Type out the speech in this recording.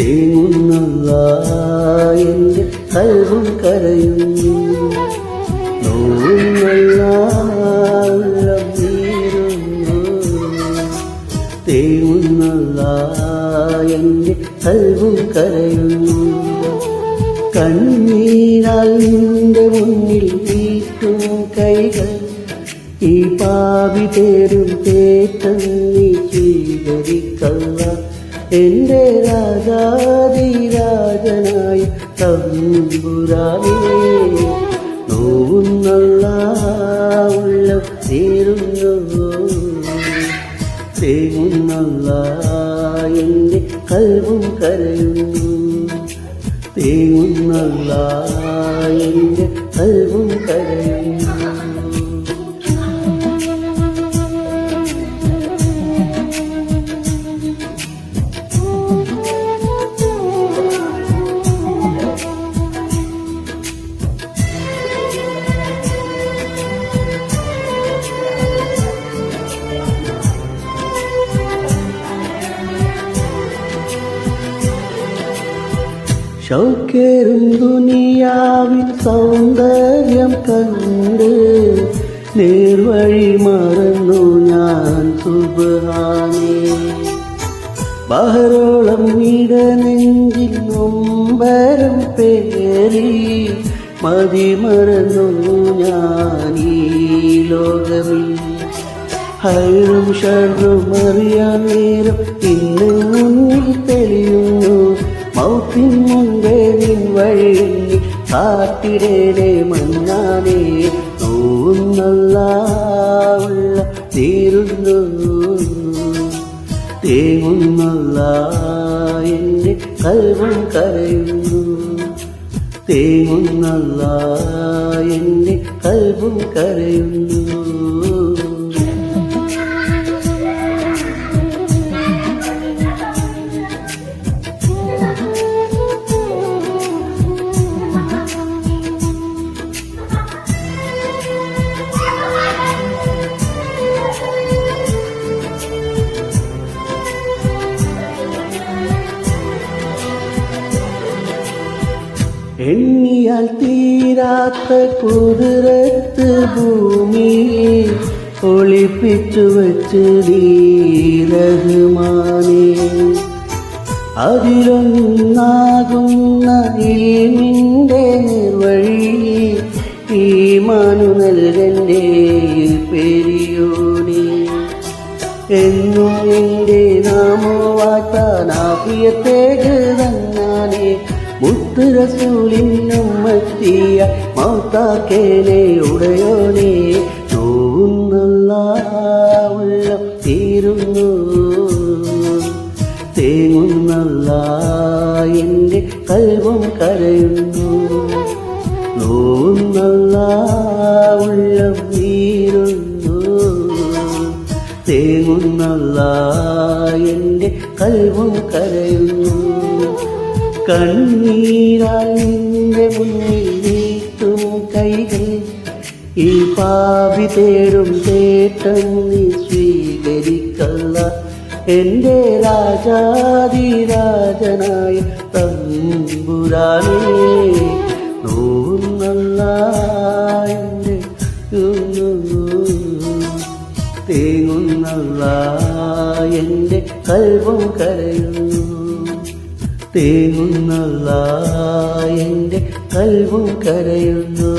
തേങ്ങുന്നല്ല എൻ്റെ കൽവും കരയുന്നു. നോവുന്നല്ല ഉള്ളം നീറുന്നു. തേങ്ങുന്നല്ല എൻ്റെ കൽവും കരയുന്നു. കണ്ണീരാൽ നിന്റെ മുന്നിൽ വീട്ടും കൈകൾ ഈ പാപി തേരും തേറ്റം നീ സ്വീകരിക്കല്ല. എന്റെ രാജാതിരാജനായ തമ്പുരാനേ, നോവുന്നല്ല ഉള്ളം തീരുന്നു. തേങ്ങുന്നല്ല എൻ്റെ കൽവും കരയുന്നു. തേങ്ങുന്നല്ല എൻ്റെ കൽവും കരയുന്നു. ഷൗക്കേറും ദുനിയാവിൻ സൗന്ദര്യം കണ്ട് നേർവഴി മറന്നു ഞാൻ സുബ്ഹാനേ. ബഹരോളം ഇടനെഞ്ചിൽ നൊമ്പരം പേറി മതിമറന്നു ഞാൻ ഈ ലോകമിൽ. ഹൈറും ഷർറും അറിയാൻ നേരം ഇന്ന് മുന്നിൽ തെളിയുന്നു. മൗത്തിൻ മുൻപേ നിൻ വഴി കാത്തിടേലേ മന്നാനേ, നോവുന്നല്ല ഉള്ളം തീരുന്നു. തേങ്ങുന്നല്ല എൻ്റെ കൽവും കരയുന്നു. തേങ്ങുന്നല്ല എൻ്റെ കൽവും കരയുന്നു. എണ്ണിയാൽ തീരാത്ത കുതിരത്ത് ഭൂമിയിൽ ഒളിപ്പിച്ചു വച്ച് നീ റഹ്മാനേ. അതിലൊന്നാകുന്ന ഇൽമിന്റെ നിർവഴി ഈമാനു നൽകന്റെ പെരിയോനേ. എന്നും എൻ്റെ നാമോ വാഴ്ത്താനാഫിയത്തേക്ക് തന്നാനേ. മുത്ത് റസൂലിനും മത്തിയ മൗത്താക്കേനെ ഉടയോനേ, നോവുന്നല്ല ഉള്ളം തീരുന്നു. തേങ്ങുന്നല്ല എൻ്റെ കൽവും കരയുന്നു. നോവുന്നല്ല ഉള്ളം തീരുന്നു. തേങ്ങുന്നല്ല എൻ്റെ കൽവും കരയുന്നു. കണ്ണീരാൽ നിന്റെ മുന്നിൽ നീട്ടും കൈകൾ ഈ പാപി തേടും തേട്ടം നീ സ്വീകരിക്കല്ല. എൻ്റെ രാജാതിരാജനായ തമ്പുരാനേ, നോവുന്നല്ല എൻ്റെ തേങ്ങുന്നല്ല എൻ്റെ കൽവും കരയുന്നു. തേങ്ങുന്നല്ല എൻ്റെ കൽവും കരയുന്നു.